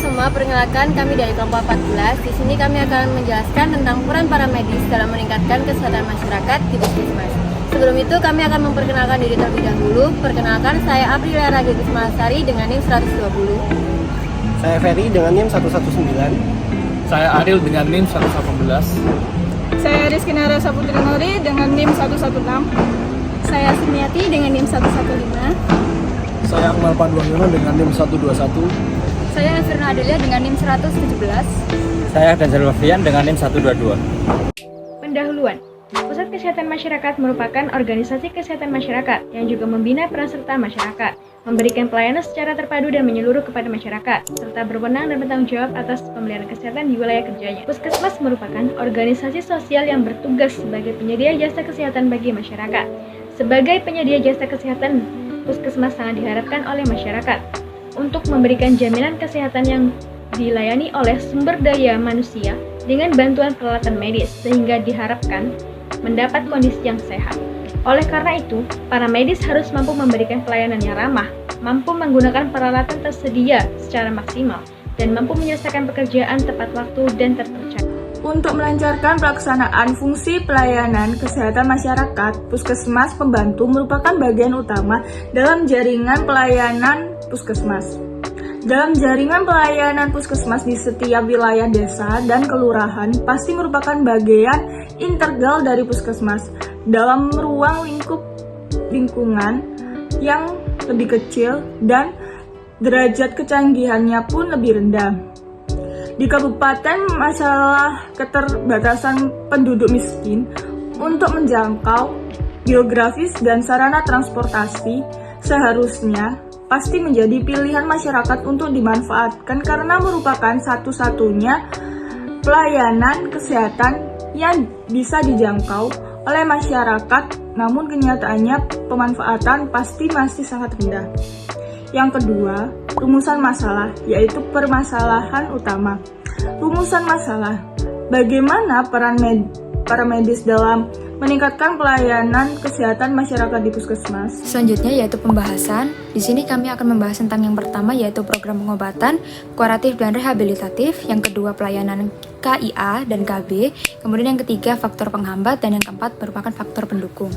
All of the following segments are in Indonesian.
semua, perkenalkan kami dari kelompok 14. Di sini kami akan menjelaskan tentang peran para medis dalam meningkatkan kesehatan masyarakat di Puskesmas. Sebelum itu kami akan memperkenalkan diri terlebih dahulu. Perkenalkan, saya Aprilia Ragil Bismalasari dengan NIM 120. Saya Ferry dengan NIM 119. Saya Ariel dengan NIM 118. Saya Rizky Narasa Putri Nuri dengan NIM 116. Saya Sumiati dengan NIM 115. Saya Akmal Panduangono dengan NIM 121. Saya Firna Adelia dengan NIM 117. Saya Denzel Wafian dengan NIM 122. Pendahuluan. Pusat Kesehatan Masyarakat merupakan organisasi kesehatan masyarakat yang juga membina peran serta masyarakat, memberikan pelayanan secara terpadu dan menyeluruh kepada masyarakat, serta berwenang dan bertanggung jawab atas pemeliharaan kesehatan di wilayah kerjanya. Puskesmas merupakan organisasi sosial yang bertugas sebagai penyedia jasa kesehatan bagi masyarakat. Sebagai penyedia jasa kesehatan, Puskesmas sangat diharapkan oleh masyarakat untuk memberikan jaminan kesehatan yang dilayani oleh sumber daya manusia dengan bantuan peralatan medis, sehingga diharapkan mendapat kondisi yang sehat. Oleh karena itu, para medis harus mampu memberikan pelayanan yang ramah, mampu menggunakan peralatan tersedia secara maksimal, dan mampu menyelesaikan pekerjaan tepat waktu dan terpercaya. Untuk melancarkan pelaksanaan fungsi pelayanan kesehatan masyarakat, Puskesmas Pembantu merupakan bagian utama dalam jaringan pelayanan Puskesmas. Dalam jaringan pelayanan Puskesmas di setiap wilayah desa dan kelurahan pasti merupakan bagian integral dari Puskesmas dalam ruang lingkungan yang lebih kecil dan derajat kecanggihannya pun lebih rendah. Di kabupaten, masalah keterbatasan penduduk miskin untuk menjangkau geografis dan sarana transportasi seharusnya pasti menjadi pilihan masyarakat untuk dimanfaatkan karena merupakan satu-satunya pelayanan kesehatan yang bisa dijangkau oleh masyarakat, namun kenyataannya pemanfaatan pasti masih sangat rendah. Yang kedua, rumusan masalah, yaitu permasalahan utama. Rumusan masalah, bagaimana peran para medis dalam meningkatkan pelayanan kesehatan masyarakat di Puskesmas. Selanjutnya yaitu pembahasan. Di sini kami akan membahas tentang yang pertama yaitu program pengobatan, kuratif dan rehabilitatif, yang kedua pelayanan KIA dan KB, kemudian yang ketiga faktor penghambat, dan yang keempat merupakan faktor pendukung.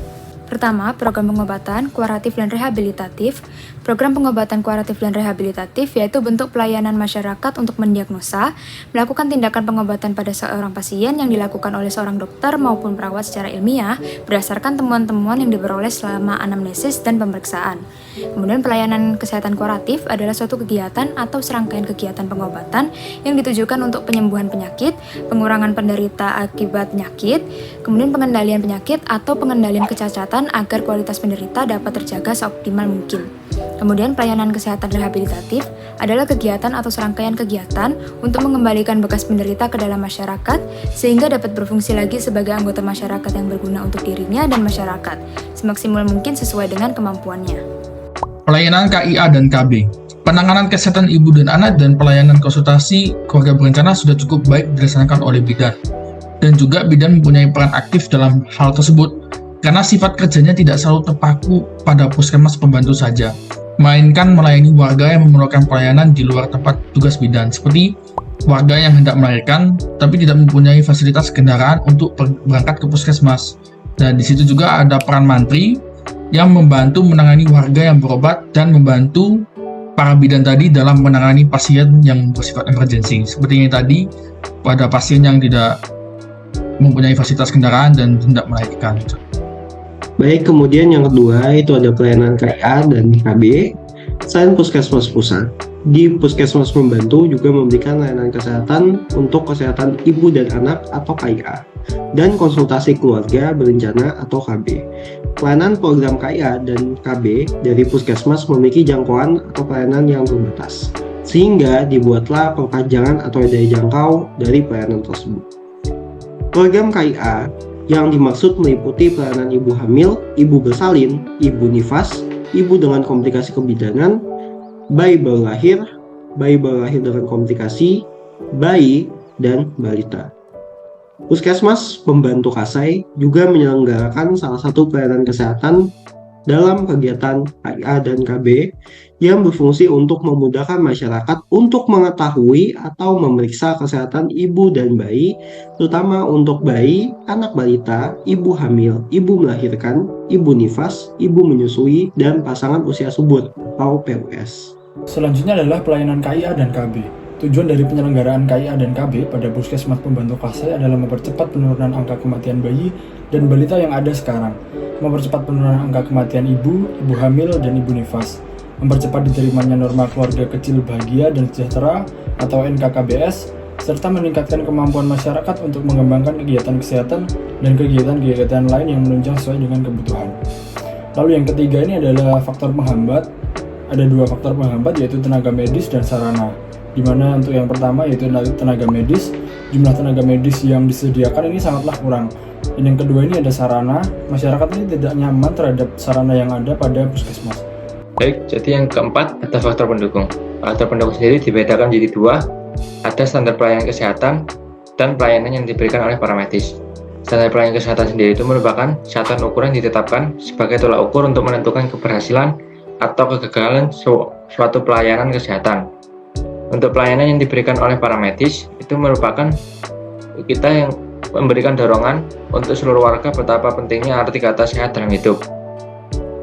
Pertama, program pengobatan, kuratif dan rehabilitatif. Program pengobatan kuratif dan rehabilitatif yaitu bentuk pelayanan masyarakat untuk mendiagnosa, melakukan tindakan pengobatan pada seorang pasien yang dilakukan oleh seorang dokter maupun perawat secara ilmiah berdasarkan temuan-temuan yang diperoleh selama anamnesis dan pemeriksaan. Kemudian pelayanan kesehatan kuratif adalah suatu kegiatan atau serangkaian kegiatan pengobatan yang ditujukan untuk penyembuhan penyakit, pengurangan penderita akibat penyakit, kemudian pengendalian penyakit atau pengendalian kecacatan agar kualitas penderita dapat terjaga seoptimal mungkin. Kemudian pelayanan kesehatan rehabilitatif adalah kegiatan atau serangkaian kegiatan untuk mengembalikan bekas penderita ke dalam masyarakat sehingga dapat berfungsi lagi sebagai anggota masyarakat yang berguna untuk dirinya dan masyarakat, semaksimal mungkin sesuai dengan kemampuannya. Pelayanan KIA dan KB. Penanganan kesehatan ibu dan anak dan pelayanan konsultasi keluarga berencana sudah cukup baik dilaksanakan oleh bidan. Dan juga bidan mempunyai peran aktif dalam hal tersebut karena sifat kerjanya tidak selalu terpaku pada puskesmas pembantu saja, melainkan melayani warga yang memerlukan pelayanan di luar tempat tugas bidan, seperti warga yang hendak melahirkan tapi tidak mempunyai fasilitas kendaraan untuk berangkat ke puskesmas. Dan di situ juga ada peran mantri yang membantu menangani warga yang berobat dan membantu para bidan tadi dalam menangani pasien yang bersifat emergensi. Seperti yang tadi, pada pasien yang tidak mempunyai fasilitas kendaraan dan hendak melahirkan. Baik, kemudian yang kedua itu ada pelayanan KIA dan KB. Selain puskesmas pusat, di puskesmas pembantu juga memberikan layanan kesehatan untuk kesehatan ibu dan anak atau KIA dan konsultasi keluarga berencana atau KB. Pelayanan program KIA dan KB dari puskesmas memiliki jangkauan atau pelayanan yang terbatas, sehingga dibuatlah perpanjangan atau daya jangkau dari pelayanan tersebut. Program KIA yang dimaksud meliputi pelayanan ibu hamil, ibu bersalin, ibu nifas, ibu dengan komplikasi kebidanan, bayi baru lahir dengan komplikasi, bayi, dan balita. Puskesmas Pembantu Kasai juga menyelenggarakan salah satu pelayanan kesehatan dalam kegiatan KIA dan KB yang berfungsi untuk memudahkan masyarakat untuk mengetahui atau memeriksa kesehatan ibu dan bayi, terutama untuk bayi, anak balita, ibu hamil, ibu melahirkan, ibu nifas, ibu menyusui, dan pasangan usia subur atau PUS. Selanjutnya adalah pelayanan KIA dan KB. Tujuan dari penyelenggaraan KIA dan KB pada Puskesmas Pembantu Kasai adalah mempercepat penurunan angka kematian bayi dan balita yang ada sekarang, mempercepat penurunan angka kematian ibu hamil, dan ibu nifas, mempercepat diterimanya norma keluarga kecil bahagia dan sejahtera atau NKKBS, serta meningkatkan kemampuan masyarakat untuk mengembangkan kegiatan kesehatan dan kegiatan-kegiatan lain yang menunjang sesuai dengan kebutuhan. Lalu yang ketiga ini adalah faktor penghambat. Ada dua faktor penghambat, yaitu tenaga medis dan sarana. Di mana untuk yang pertama yaitu tenaga medis, jumlah tenaga medis yang disediakan ini sangatlah kurang. Dan yang kedua ini ada sarana, masyarakat ini tidak nyaman terhadap sarana yang ada pada puskesmas. Baik, jadi yang keempat ada faktor pendukung. Faktor pendukung sendiri dibedakan menjadi dua, ada standar pelayanan kesehatan dan pelayanan yang diberikan oleh para medis. Standar pelayanan kesehatan sendiri itu merupakan satuan ukuran ditetapkan sebagai tolak ukur untuk menentukan keberhasilan atau kegagalan suatu pelayanan kesehatan. Untuk pelayanan yang diberikan oleh para medis itu merupakan kita yang memberikan dorongan untuk seluruh warga betapa pentingnya arti kata sehat dalam hidup.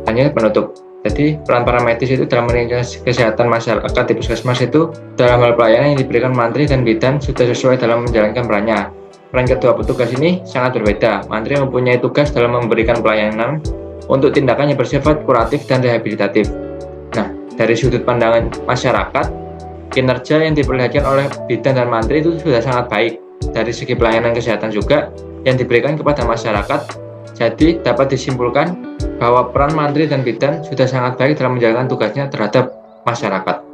Hanya penutup. Jadi peran para medis itu dalam meningkatkan kesehatan masyarakat di puskesmas itu dalam hal pelayanan yang diberikan mantri dan bidan sudah sesuai dalam menjalankan perannya. Peran kedua petugas ini sangat berbeda. Mantri mempunyai tugas dalam memberikan pelayanan untuk tindakan yang bersifat kuratif dan rehabilitatif. Nah, dari sudut pandangan masyarakat, kinerja yang diperlihatkan oleh bidan dan mantri itu sudah sangat baik. Dari segi pelayanan kesehatan juga yang diberikan kepada masyarakat, jadi dapat disimpulkan bahwa peran mantri dan bidan sudah sangat baik dalam menjalankan tugasnya terhadap masyarakat.